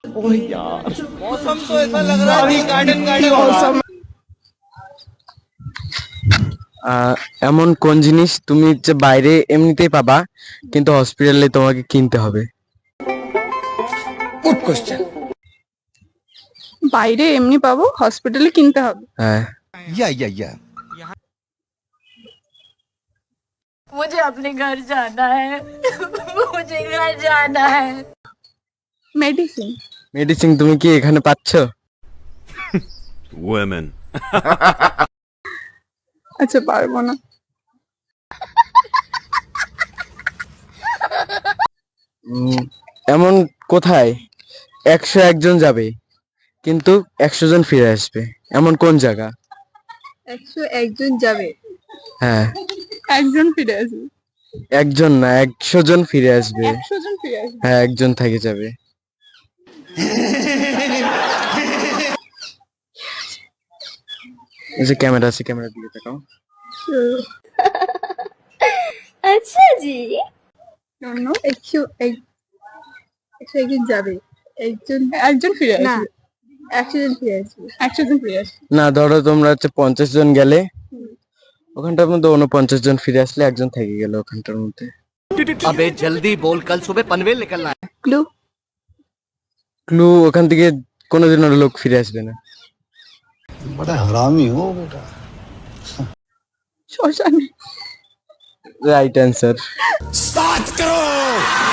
ओह यार मौसम तो ऐसा लग रहा है गार्डन गार्डन मौसम। এমন কোন জিনিস তুমি যে বাইরে এমনিতেই পাবা কিন্তু হসপিটালে তোমাকে কিনতে হবে? Good question. বাইরে এমনি পাবো, হসপিটালে কিনতে হবে। হ্যাঁ। या मुझे अपने घर जाना है। मुझे घर जाना है। মেডিসিন। মেডিসিন তুমি কি এখানে পাচ্ছ? Women. আচ্ছা, পারবো না। এমন কোথায় 101 জন যাবে কিন্তু 100 জন ফিরে আসবে, এমন কোন জায়গা? 101 জন যাবে, হ্যাঁ, একজন ফিরে আসবে। একজন না, 100 জন ফিরে আসবে। 100 জন ফিরে আসবে। হ্যাঁ, একজন থেকে যাবে। এই যে ক্যামেরা আছে, ক্যামেরার দিকে তাকাও। अच्छा जी। জন্য 101 জন যাবে, একজন ফিরে আসবে। 100 জন ফিরে আসবে। 100 জন ফিরে আসবে। না, ধরো তোমরা হচ্ছে 50 জন গেলে, ওখানটার মধ্যে 49 জন ফিরে আসলে একজন থেকে গেল ওখানটার মধ্যে। अबे जल्दी बोल, कल सुबह पनवेल निकलना है। ক্লু। ক্লু, ওখান থেকে কোনোদিনও লোক ফিরে আসবে না। बड़ा हरामी हो बेटा। শ্মশানে। Right answer. 7 करोड़।